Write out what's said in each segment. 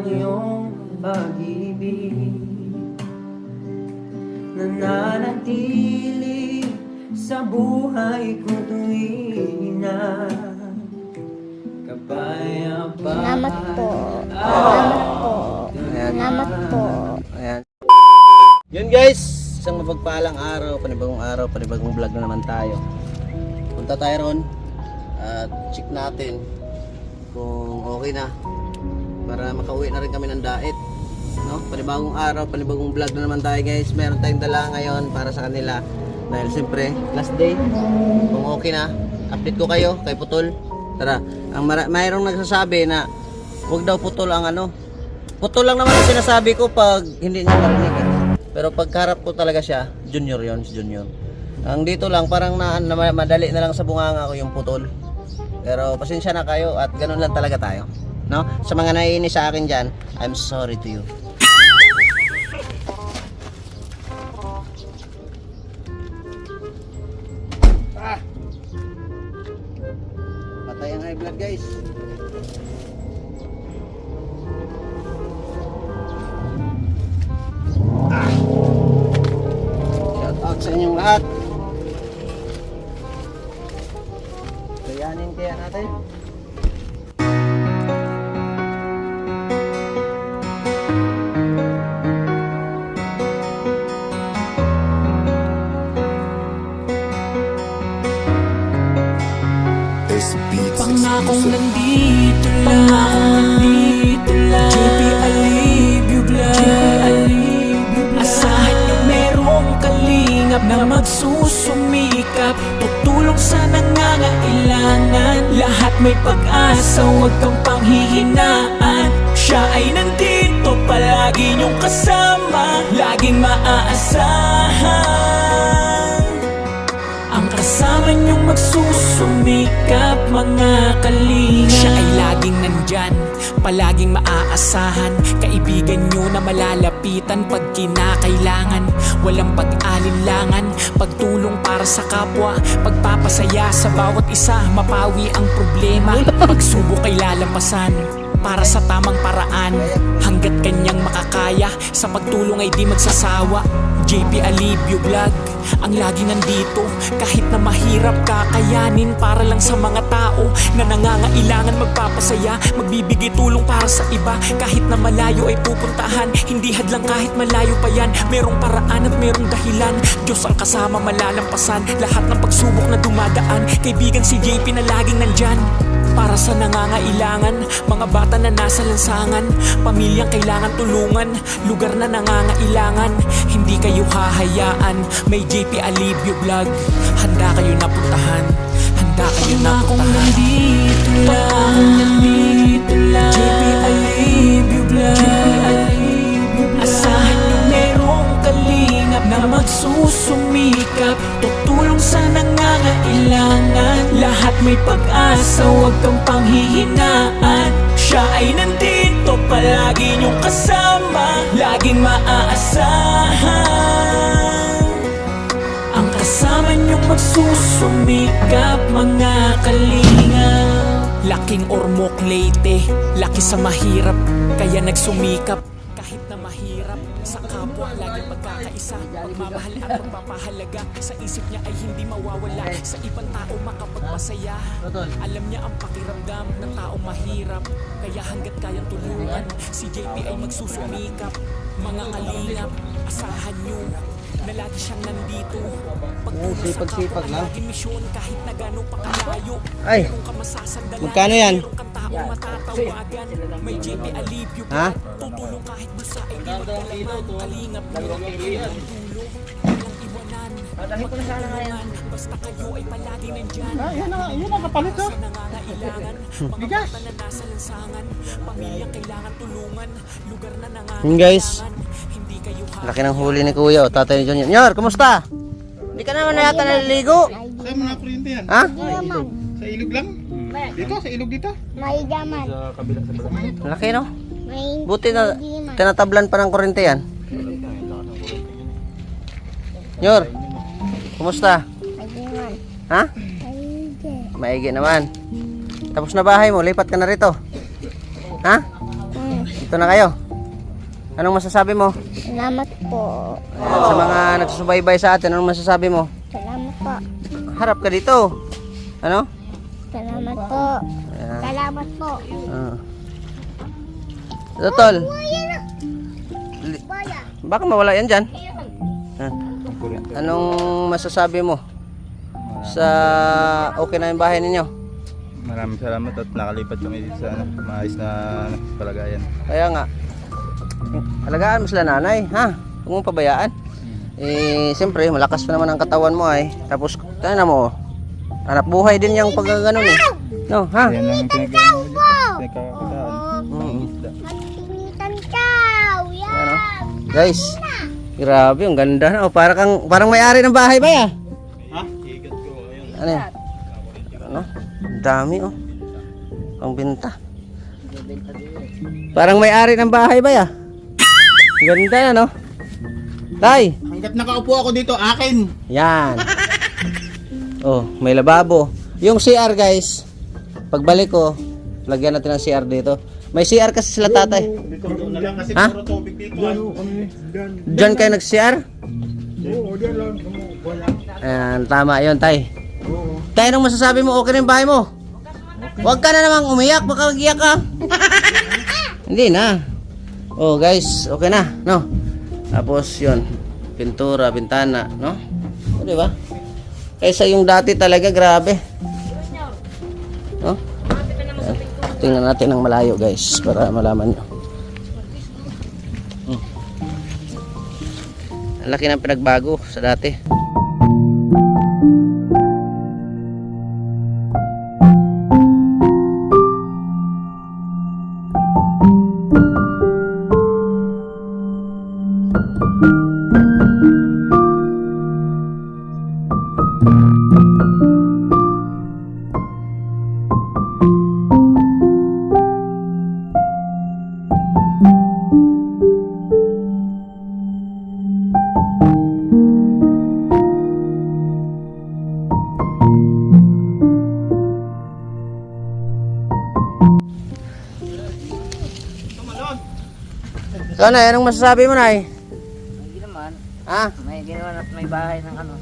ang iyong pag-ibig, nananatili sa buhay ko tuwing na kapayapaan. Salamat po. Salamat po. Ayan. Salamat po. Ayan. Yun guys, isang mapagpalang araw, panibagong vlog na naman tayo. Punta tayo ron at check natin kung okay na para makauwi na rin kami ng daet, no? Panibagong araw, panibagong vlog na naman tayo guys. Meron tayong dala ngayon para sa kanila dahil siyempre last day. Kung okay na, update ko kayo kay Putol. Tara, mayroong nagsasabi na huwag daw putol ang ano. Putol lang naman ang sinasabi ko pag hindi niya marinig eh. Pero pagkarap ko talaga siya, junior yon, si junior. Ang dito lang parang madali na lang sa bunganga ko yung putol. Pero pasensya na kayo at ganun lang talaga tayo, no? Sa mga naiinis sa akin diyan, I'm sorry to you. Patay ang high blood guys. Shout out sa inyong lahat. Kayanin kaya natin. Pangakong nandito lang, JP Alivio Vlog. Asahan nyo merong kalingap na magsusumikap, tutulong sa nangangailangan. Lahat may pag-asa, huwag kang panghihinaan. Siya ay nandito, palagi nyong kasama, laging maaasahan. Ang kasama niyong magsusumikap, mga kalinga. Siya ay laging nandyan, palaging maaasahan. Kaibigan niyo na malalapitan pag kinakailangan. Walang pag-alinlangan, pagtulong para sa kapwa, pagpapasaya sa bawat isa, mapawi ang problema. Pagsubok ay lalampasan para sa tamang paraan. Hanggat kanyang makakaya, sa pagtulong ay di magsasawa. JP Alivio Vlog, ang lagi nandito, kahit na mahirap kakayanin. Para lang sa mga tao na nangangailangan, magpapasaya, magbibigay tulong para sa iba. Kahit na malayo ay pupuntahan, hindi hadlang kahit malayo pa yan. Merong paraan at merong dahilan, Diyos ang kasama, malalampasan lahat ng pagsubok na dumadaan. Kaibigan si JP na laging nandyan para sa nangangailangan, mga bata na nasa lansangan, pamilyang kailangan tulungan, lugar na nangangailangan. Hindi kayo hahayaan, may JP Alivio Vlog. Handa kayo na puntahan, handa kayo na puntahan. Nandito lang, JP Alivio Vlog. Asahan nyo merong kalingap na magsusumikap, tutulong sa nangangailangan. Lahat may pag-asa, huwag kang panghihinaan. Siya ay nandito, palagi nyong kasama, laging maaasahan. Ang kasama nyong magsusumikap, mga kalinga. Laking Ormoc Leyte, laki sa mahirap, kaya nagsumikap. Kahit na mahirap, sa kapwa laging pagkakaisa. Pagmamahal at pagpapahalaga, sa isip niya ay hindi mawawala. Sa ibang tao makapagpasaya, alam niya ang pakiramdam ng taong mahirap. Kaya hanggat kayang tulungan, si JP ay magsusumikap. Mga kalingap, asahan niyo na lagi siyang nandito. Pagtulong sa kapwa, laging misyon kahit na gano'n pa kalayo. Ay, magkano yan? Matatawagan, may JP Alivio Ha? tutulong kahit busa ay di magdalaman. Kalingap mo, tulong, walang iwanan, magtulungan, basta kayo ay palagi nandyan. Yun ang kapalit ha. Sa nangangailangan, mga bata na nasa lansangan, pamilyang kailangan tulungan, lugar na Yun guys, nangangailangan. Hindi kayo laki ng huli ni Kuya, o tatay ni Junior. Junior, kumusta? Hindi ka naman na yata naliligo. Saan mo na kuryente yan? Ha? Gaman. Sa ilog lang? Dito, sa ilog dito? May gaman. Laki no? May Buti na tinatablan pa ng kurente yan. Junior, kumusta? gaman. Ha? Maigi. Maigi naman. Tapos na bahay mo, lipat ka na rito. Ha? Ito na kayo. Anong masasabi mo? Salamat po. Ayan, sa mga nagsusubaybay sa atin, anong masasabi mo? Salamat po. Harap ka dito. Ano? Salamat po. Ayan. Salamat po. Ito, tol. Baya. Baka mawala yan dyan. Anong masasabi mo? Sa okay na yung bahay ninyo? Maraming salamat at nakalipat kami dito sa maayos na palagayan. Kaya nga, alagaan mo sila nanay, ha? Huwag mong pabayaan. Siyempre, malakas pa naman ang katawan mo ay. Tapos, tayo mo, hanap buhay din yung pagkaganon eh. No, ha? Yan lang pinagkakakitaan. Magpingitan ka. Ayan, oh. Guys, grabe, ang ganda na. Oh, parang may-ari ng bahay ba ya? Ha? Higat ko. Ayun. Ano yan? Ano? Ang dami oh. Ang binta. Parang may-ari ng bahay ba ya? Ganda na no? Tay! Hanggat nakaupo ako dito, akin. Yan. Oh, may lababo. Yung CR guys, pagbalik ko, lagyan natin ng CR dito. May CR kasi sila tatay. Dito na lang kasi Ha? puro tubig dito. Diyan kayo nag-CR? Ayan, tama yun tay. Tay, anong masasabi mo? Okay na yung bahay mo? Huwag ka na namang umiyak, baka mag-iyak ka. Hindi na. Oh guys, okay na, no? Tapos yun, pintura, bintana, no? O, diba? Kaysa yung dati talaga, grabe. No? Ayan. Tingnan natin ng malayo guys, para malaman nyo. Ang laki ng pinagbago sa dati. Ikaw na, anong masasabi mo na Hindi naman. Ha? May ginawa at may bahay ng ano.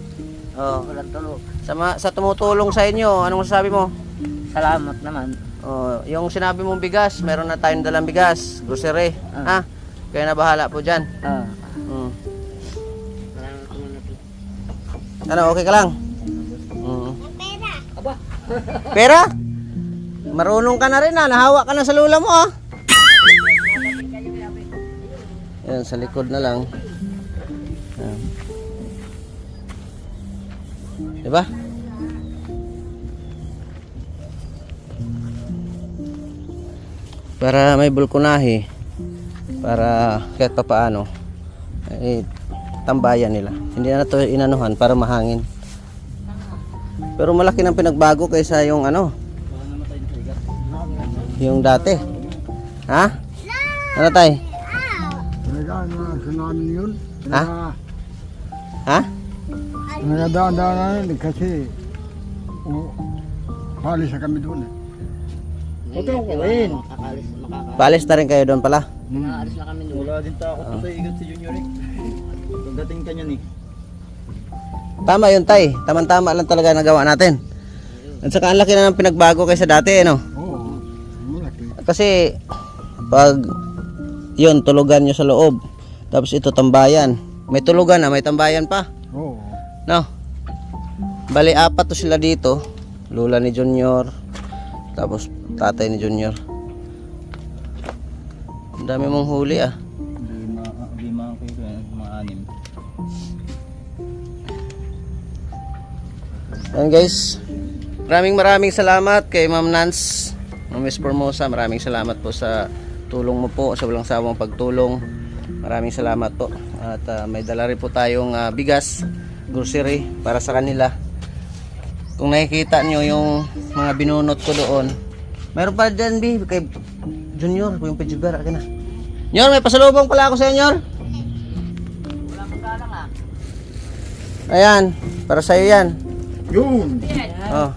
Oh. Walang tulo. Sa tumutulong sa inyo, anong masasabi mo? Salamat naman. Oh, yung sinabi mong bigas, meron na tayong dalang bigas, grocery. Ha? Kaya na bahala po dyan. Maraming community. Ano, okay ka lang? Pera? Marunong ka na rin ha, nahawa ka na sa lula mo ha. Yan, sa likod na lang. Yan. Diba? Para may bulkunahe, para kahit pa paano tambayan nila. Hindi na ito inanuhan para mahangin. Pero malaki ng pinagbago kaysa yung ano, yung dati. Ha? Ano tay? Yun. Ha? Ha? Nagadaan-daan kasi halis na kami doon. Huwag kang gawin. Paalis na rin kayo doon pala. Makaalis na kami doon. Wala din takot sa igat si Junior eh. Pagdating ka niyan eh. Tama yun tay. Tama-tama lang talaga nagawa natin. At saka ang laki na ng pinagbago kaysa dati, no? Oo. Malaki. Kasi pag yun, tulugan nyo sa loob. Tapos ito tambayan. May tulugan na, may tambayan pa. Oo. No? Bali, 4 to sila dito. Lula ni Junior. Tapos tatay ni Junior. Ang dami mong huli ah. Lima ang kilo yan, mga 6. Ayan guys. Maraming salamat kay Ma'am Nance, Ma'am Miss Formosa. Maraming salamat po sa tulong mo po, sa walang sawang pagtulong. Maraming salamat po. At may dala rin po tayong bigas, grocery para sa kanila. Kung nakikita nyo yung mga binunot ko doon, mayroon pa dyan kay Junior, yung Pejiber, akin na. Junior, may pasalubong pala ako sa inyo. Ayan, para sa'yo yan. Yun. Oh.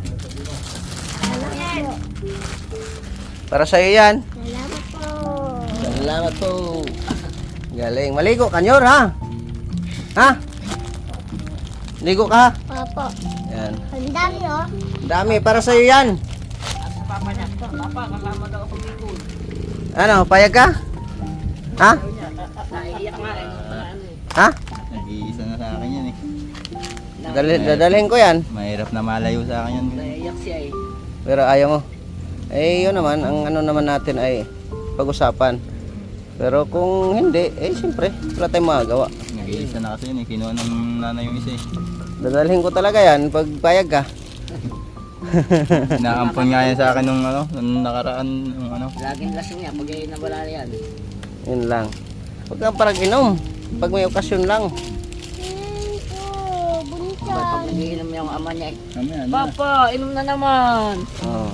Para sa'yo yan. Salamat po. Salamat po. Galing. Maligo ka, Nyor, ha? Ha? Ligo ka? Opo. Yan. Ang dami, oh. Ang dami. Para sa'yo yan. Ano, payag ka? Ha? Ha? Nag-iisa na sa akin yan eh. Dadalhin ko yan. Mahirap na malayo sa akin yan. Pero ayaw mo. Eh, yun naman. Ang ano naman natin ay pag-usapan. Pero kung hindi, eh, siyempre, wala tayong magagawa. Nag-iisa na kasi yun eh. Kinuha ng nanay yung isa eh. Dadalhin ko talaga yan pag payag ka. Naampon nga yan sa akin nung ano, nung nakaraan, nung ano. Laging lasing niya pag nawala na yan. Yun lang. Huwag kang parang inom. Pag may okasyon lang. Bunta. Pag nagiinom yung ama niya eh. Ano Papa, inom na naman. Oh.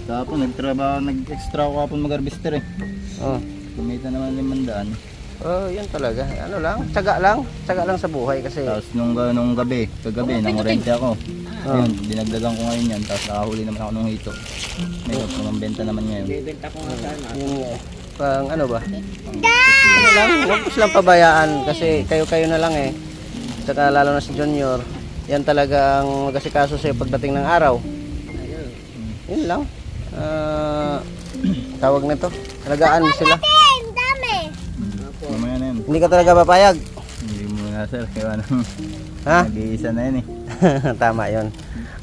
Tapos nagtrabaho, nag-extra ako kapon mag-harvester eh. Oh. Kumita naman 500. Oh, yun talaga. Ano lang, tsaga lang. Tsaga lang sa buhay kasi. Tapos nung gabi, kagabi, nangurente ako. Ayun, dinagdagan ko ngayon yan. Tapos nakahuli naman ako nung hito. Ngayon, pumambenta naman ngayon. Bibenta ko nga sana. Yun nga eh. Pang ano ba? Ano lang, huwag ko silang pabayaan kasi kayo-kayo na lang eh. Tsaka lalo na si Junior. Yan talagang mag-asikaso sa'yo pagdating ng araw. Yun lang. Tawag nito. Alagaan mo sila. Ang dami. Mamaya na yun. Hindi ka talaga papayag. Hindi mo na sir, kaya ano. Ha? Nag-iisa na yun eh. Tama yun.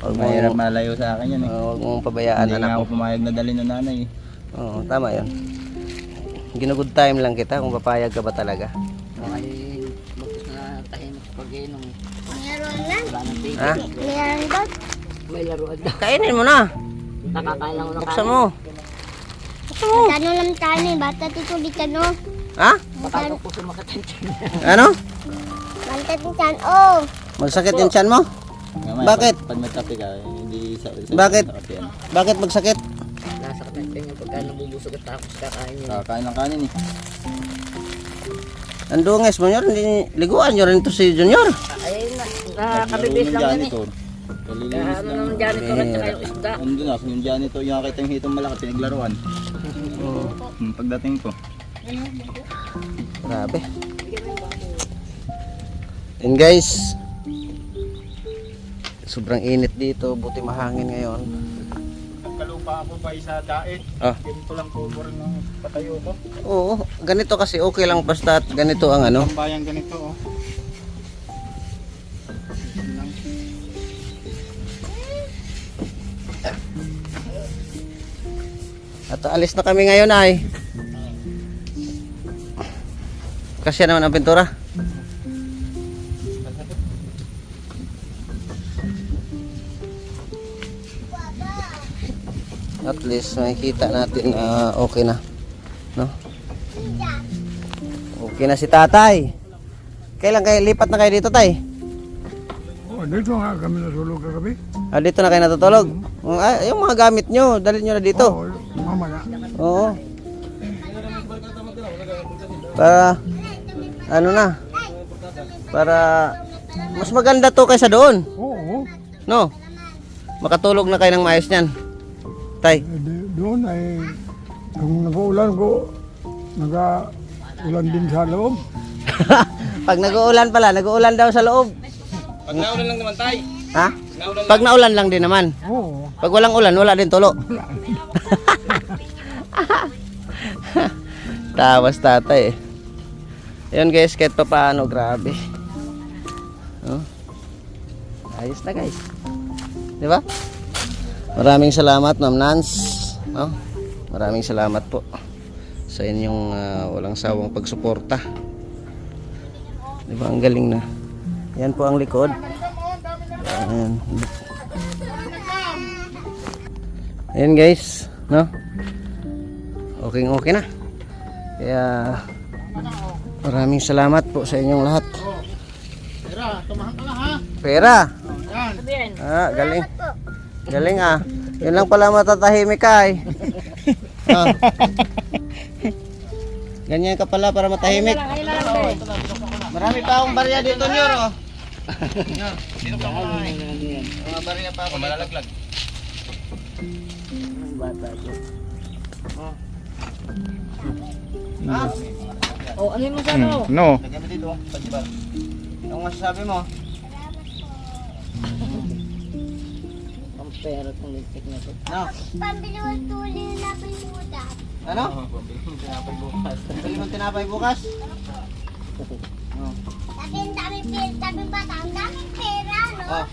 Huwag Mahirap mong, malayo sa akin yan eh. huwag mong pabayaan Hindi anak nga ko. ako pumayag na dalhin ng nanay eh. Oo, tama yun. Ginagood time lang kita kung papayag ka ba talaga. Okay, bagkus na tahimik pag inom. Meron na. Wala nang tigil. Ha? Meron doon. May laruan na. Kainin mo na. Nakakain lang ko ng Buksan mo. Magkano lang tayo eh. Bata tituloy ka, no? Ha? Baka ko sumakat ang tiyan. Ano? Bata titan, oh. Magsakit yung tiyan mo? Mamaya, Bakit? Pag may kape ka, hindi sa Bakit? sa kape yan. Bakit magsakit? Nasakit ang tiyan yung pagka nabubusog at tapos kakain yun. Kakain ng kanin eh. Ang dungis mo, Nyor. Hindi liguan nyo rin to si Junior. Ay, nakakabibis lang yan eh. janitor. Kaya Kalilinis ano lang. naman janitor at saka yung isda. Andun ako, yung janitor, yung nakita yung hitong malaki, pinaglaruan. Pagdating ko. Grabe. And guys, sobrang init dito. Buti mahangin ngayon. Nagkalupa ako pa sa dait. Ah. Ganito lang po rin ng patayo ko. Oo, ganito kasi okay lang basta ganito ang ano. Bayang ganito oh. At alis na kami ngayon ay. Kasi naman ang pintura. At least makikita natin na okay na. No? Okay na si tatay. Kailan kayo lipat na kayo dito, tay? Oh, dito nga kami nasulog kagabi. Ah, dito na kayo natutulog. Ah, yung mga gamit nyo, dalhin nyo na dito. Oh, mamaya. Oo. Para ano na? Para mas maganda to kaysa doon, Oo. no? Makatulog na kayo ng maayos niyan. Tay. Doon ay kung nag-uulan ko, nag-ulan din sa loob. Pag nag-uulan pala, nag-uulan daw sa loob. Pag naulan lang naman tay. Ha? Pag naulan lang din naman. Oo. Pag walang ulan, wala din tulo. Tawas tatay eh. Yun guys, kahit pa paano, grabe. Oh. Ayos na guys. Di ba? Maraming salamat Ma'am Nance. No? Maraming salamat po sa inyong walang sawang pagsuporta. Di ba? Ang galing na. Yan po ang likod. Yan. Ayan guys, no? Okay na. Kaya maraming salamat po sa inyong lahat. Pera, tumahan ka na ha. Pera. Ah, galing. Galing ah. Yun lang pala matatahimik ka eh. Ah. Ganyan ka pala para matahimik. Marami pa akong barya dito, Nyor. Oh. Sino pa kumain? Mga barya pa ako. Malalaglag. Bata ko. Ha? Oh, ano mo sa ano? No. Lagyan mo dito, pagkibar. Anong masasabi mo? Ang pera tong lintik na to. No? Pambili mo tuli na pimuda. Ano? Pambili Bili mo tinapay bukas. mo tinapay bukas? Oh. Daming bata, ang daming pera, no? Oh,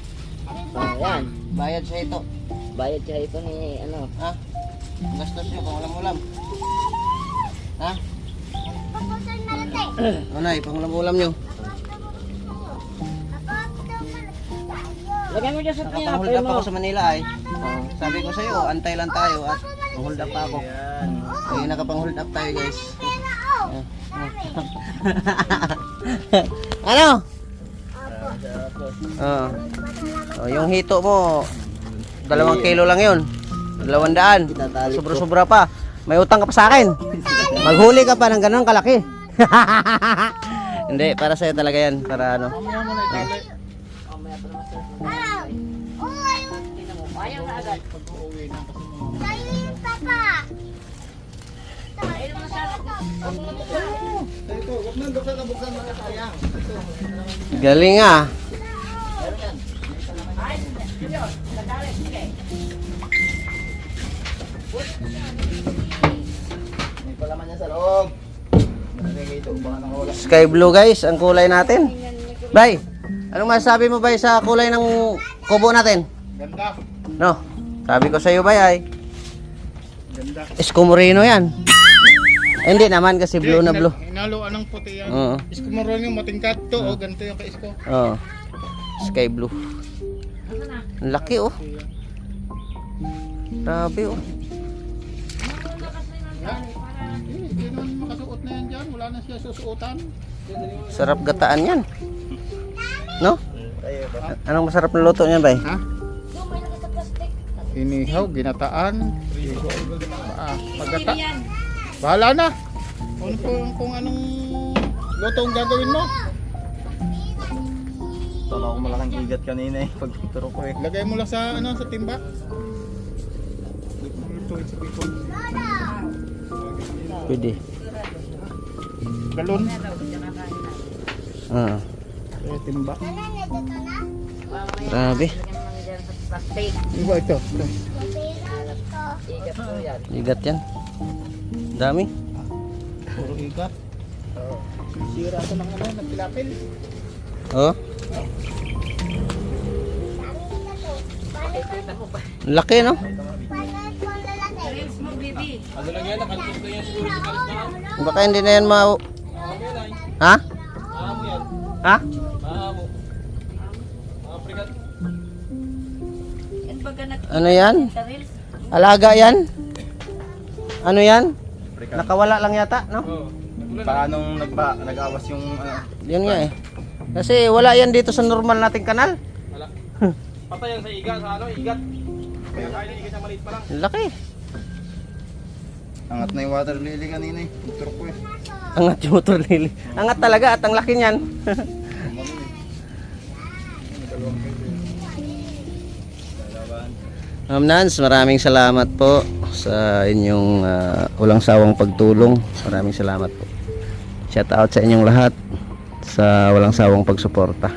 Daming Oh, bata. yan. bayad siya ito. Bayad siya ito ni ano. Ha? Gastos nyo pang ulam-ulam. Ha? Pagkusan malate. Anay, pang ulam-ulam nyo. Lagyan mo dyan sa Nakapanghuld tinapay up mo. ako sa Manila ay. Sabi ko sa'yo, antay lang tayo at hold up pa ako. Ay, nakapang-hold up tayo guys. Pera, oh. Ano? Oh, yung hito mo, 2 kilo lang yun. 200. Sobra-sobra pa. May utang ka pa sa akin. Maghuli ka pa ng ganun kalaki. Hindi, para sa'yo talaga yan. Para ano. Ayaw na agad. Sa'yo yung papa. Galing ah. May palaman niya sa loob. Nalagay kayo ito, baka nakawala. Sky blue guys, ang kulay natin. Bay, anong masasabi mo bay sa kulay ng kubo natin? Ganda. No, sabi ko sa iyo bay ay. Ganda. Isko Moreno yan. Hindi naman kasi blue na blue. Inaluan ng puti yan. Oo. Isko mo rin yung matingkat to. O, ganito yung ka-isko. Oo. Sky blue. Ang laki oh. Grabe oh. Hindi naman makasuot na yan dyan. Wala na siya susuotan. Sarap gataan yan. No? Anong masarap na luto niyan bay? Ha? Inihaw, ginataan. Pagata. Bahala na. Kung anong luto ang gagawin mo. Tama ko malaking igat kanina eh. Pagtuturo ko eh. Lagay mo lang sa sa timba. Ito sa bikon. Pwede. Galon. Ah, Timba. grabe. Iba ito. Igat yan. Dami. Puro igat. Sira ito ng nagpilapil. Oh. Laki no? Baka hindi na yan ma... Ha? Ha? Ano yan? Alaga yan? Ano yan? Nakawala lang yata, no? Paanong nag-awas yung Yun nga eh. Kasi wala yan dito sa normal nating kanal. Patay yan sa igat, sa ano, igat. Kaya kaya igat na maliit pa lang. Laki. angat na yung water lily kanina eh. Turo ko eh. Angat yung motor lily. Angat talaga at ang laki niyan. Ma'am Nance, maraming salamat po sa inyong walang sawang pagtulong. Maraming salamat po. Shout out sa inyong lahat sa walang sawang pagsuporta.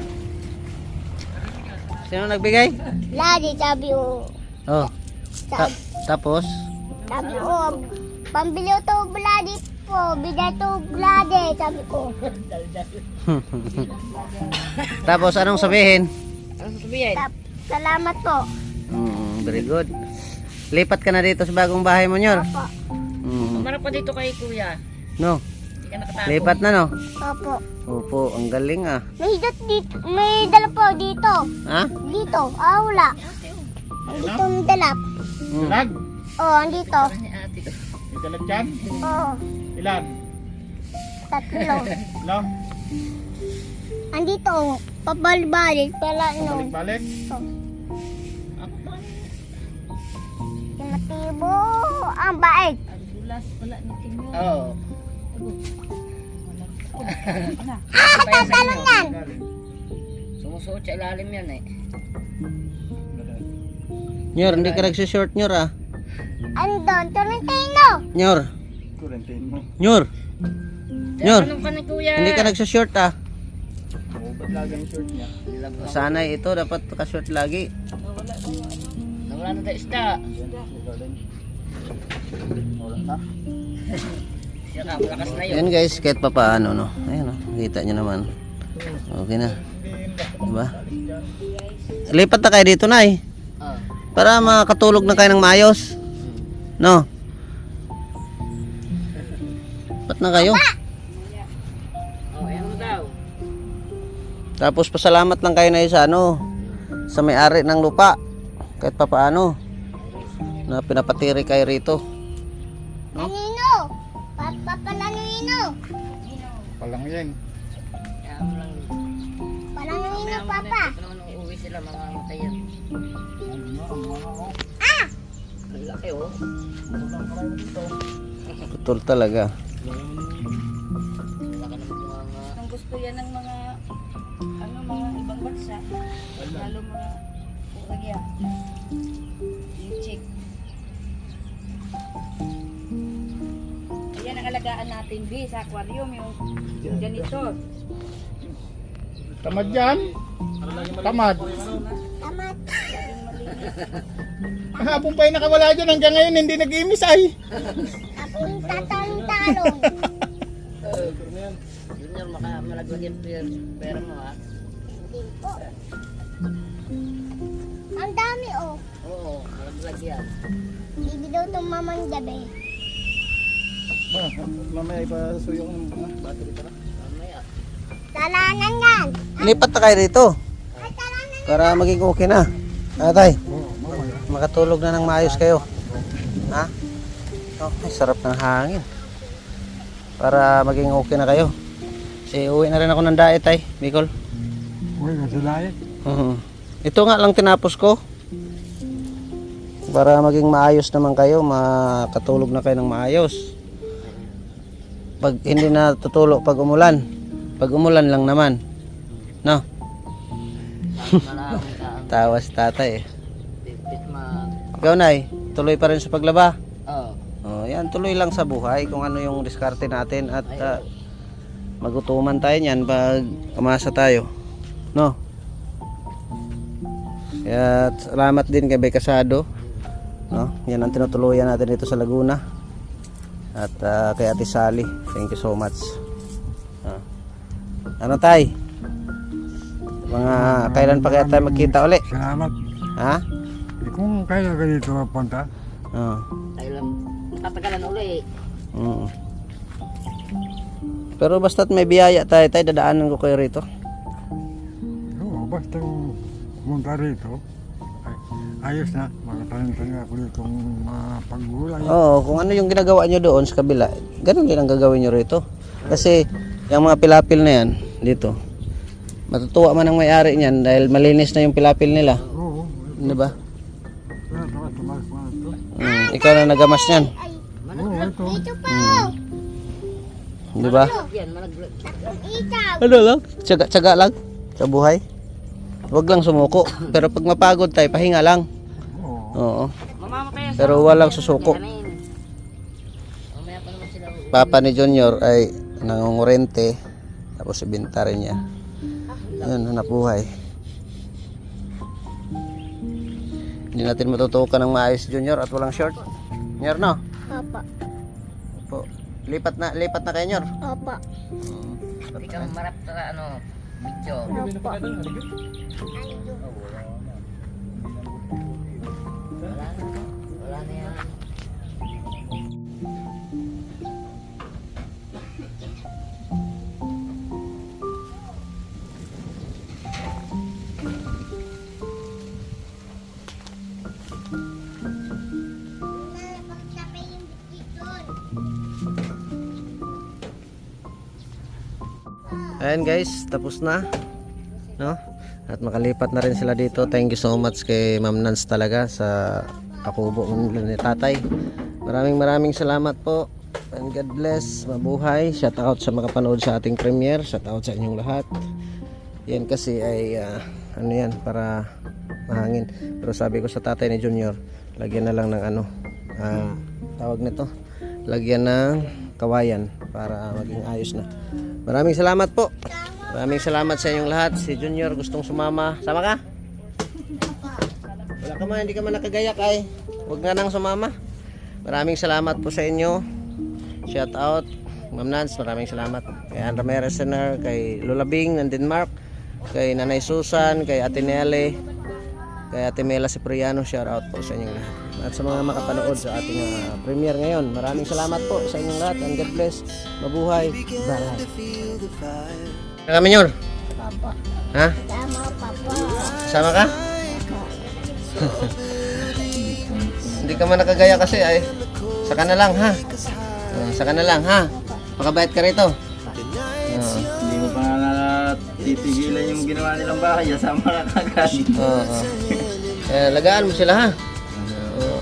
Sino nagbigay? Ladi, sabi ko. Oh. Tapos? Sabi ko, pambili ko to Ladi po. Bigay to Ladi, sabi ko. Tapos anong sabihin? Ano sabihin? Salamat po. Very good. Lipat ka na dito sa bagong bahay mo, Nyor. Opo. Marap pa dito kay kuya. No. Hindi ka nakatago. Lipat na, no? Opo. Opo, ang galing ah. May hidot dito. May dala po dito. Ha? Dito. Ah, wala. Dito ang dala. Dalag. Oh, andito. Ni ate to. May dalag dyan. Oh, Ilan? 3. Ilan? Andito. Pabalik pala no. Balik. Matibo. Ang bait. Dulas pala ni Kinyo. Oo. Tatalon yan. Sumusuot sa ilalim yan eh. Nyor, hindi ka nagsushort, Nyor ah. Andon, Tolentino. Nyor, Kurentin mo. Nyor! Nyor! Anong ka na kuya? Hindi ka nagsashort ah. Ba't lagi ang short niya? Sanay ito, dapat ka-short lagi. Nawala na tayo isda. Wala na. Siya ka, malakas na yun. Yan guys, kahit pa paano, no? Ayan, no? Kita nyo naman. Okay na. Diba? Lipat na kayo dito, Nay. Oh. Para makatulog na kayo ng maayos. No? Ba't na kayo? Oh, ayan mo daw. Tapos pasalamat lang kayo na sa ano, sa may-ari ng lupa. Kahit pa paano. Na pinapatiri kayo rito. Nanino! Papa Nanino! Palang yan. Kaya mo lang. Nanino, Papa! Ito naman nung uuwi sila, mga matay yan. Ah! Ang laki oh. Putol talaga. Laki naman mga... Ang gusto yan ng mga mga ibang bansa, lalo mga Uragya, Chick. Ayan ang alagaan natin, B, sa aquarium, yung ganito. Tamad yan? Tamad. Tamat! Hapon pa yung nakawala dyan hanggang ngayon hindi nag-imis ay. Tapos tatalong-talong. Junior, malaglag yung pera mo ha. Hindi po. Ang dami oh. Oo, malaglag yan. Hindi daw itong mamang gabi. Mamaya ipasuyo ko ng mga battery para. Mamaya. Talanan yan. Lipat na kayo dito. Ay, talanan. Para maging okay na. Atay, makatulog na ng maayos kayo. Ha? Okay, sarap ng hangin. Para maging okay na kayo. Kasi uwi na rin ako ng daet ay, Bicol. Uy, kasi lahat. Ito nga lang tinapos ko. Para maging maayos naman kayo, makatulog na kayo ng maayos. Pag hindi na tutulog pag umulan. Pag umulan lang naman. No? Malawang ka. Tawa si tatay eh. Pipit mag... Ikaw Nay, tuloy pa rin sa paglaba. Oo. Oh, yan, tuloy lang sa buhay kung ano yung diskarte natin at magutuman tayo niyan pag umasa tayo. No? Kaya salamat din kay Bekasado. No? Yan ang tinutuluyan natin dito sa Laguna. At kay Ate Sally, thank you so much. Ano tay? Mga kailan pa kaya tayo magkita uli? Salamat. Ha? Kung kailan ka dito mapunta, Oo. Tayo lang. Tatagalan uli. Oo. Pero basta't may biyaya tayo, dadaanan ko kayo rito. oo, basta pumunta rito, ayos na. Makatanim-tanim ako dito ng mga paggulay. Oo, kung ano yung ginagawa nyo doon sa kabila, ganun din ang gagawin nyo rito. Kasi yung mga pilapil na yan, dito, matutuwa man ang may-ari niyan dahil malinis na yung pilapil nila. Oo, Di ba? tumas mo na ito. Ikaw na nagamas niyan. Oo, ito. Ito pa oh. Di ba? Yan, malaglag. Itaw. Ano lang? Tsaga lang sa buhay. Huwag lang sumuko. Pero pag mapagod tayo, pahinga lang. Oo. Oo. Mamamatay Pero walang susuko. Mamaya pa naman sila. Papa ni Junior ay nangungurente. Tapos ibenta rin niya. Yun, hanap buhay. Hindi natin matutukan ng maayos Junior at walang short. Junior, no? Opo. Opo. Lipat na kayo, Junior. Opo. Hindi ka marap sa ano, video. Opo. Wala na. Wala na yan. Ayan guys, tapos na. No? At makalipat na rin sila dito. Thank you so much kay Ma'am Nance talaga sa pakubo ni tatay. Maraming salamat po. And God bless. Mabuhay. Shout out sa makapanood sa ating premiere. Shout out sa inyong lahat. Yan kasi ay ano yan, para mahangin. Pero sabi ko sa tatay ni Junior, lagyan na lang ng ano, tawag nito, lagyan ng kawayan para maging ayos na. Maraming salamat po. Maraming salamat sa inyong lahat. Si Junior gustong sumama. Sama ka? Wala ka man, hindi ka man nakagayak ay. Huwag nga nang sumama. Maraming salamat po sa inyo. Shout out Ma'am Nance, maraming salamat. Kay Andra Meresener, kay Lola Bing ng Denmark, kay Nanay Susan, kay Ate Nele, kay Ate Mela Cipriano. Shout out po sa inyong lahat. At sa mga makapanood sa ating premiere ngayon, maraming salamat po sa inyong lahat. And God bless. Mabuhay. Baray. Kami Nyor? Papa. Ha? Tama, Papa. Sama ka? Hindi ka man nakagaya kasi ay. Saka na lang ha. Saka na lang ha. Makabait ka rito. Hindi mo pa nga titigilan yung ginawa nilang bahay, sama ka agad. Oo. Lagaan mo sila ha.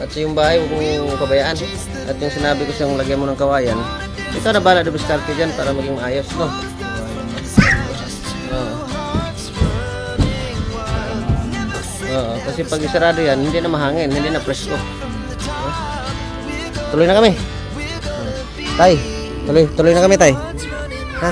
At sa yung bahay, huwag mong pabayaan. At yung sinabi ko siyang lagyan mo ng kawayan, ito na bala na biskarte dyan para maging maayos, no? Oo, kasi pag isarado yan, hindi na mahangin, hindi na presko. Tuloy na kami. Tay, tuloy na kami tay. Ha?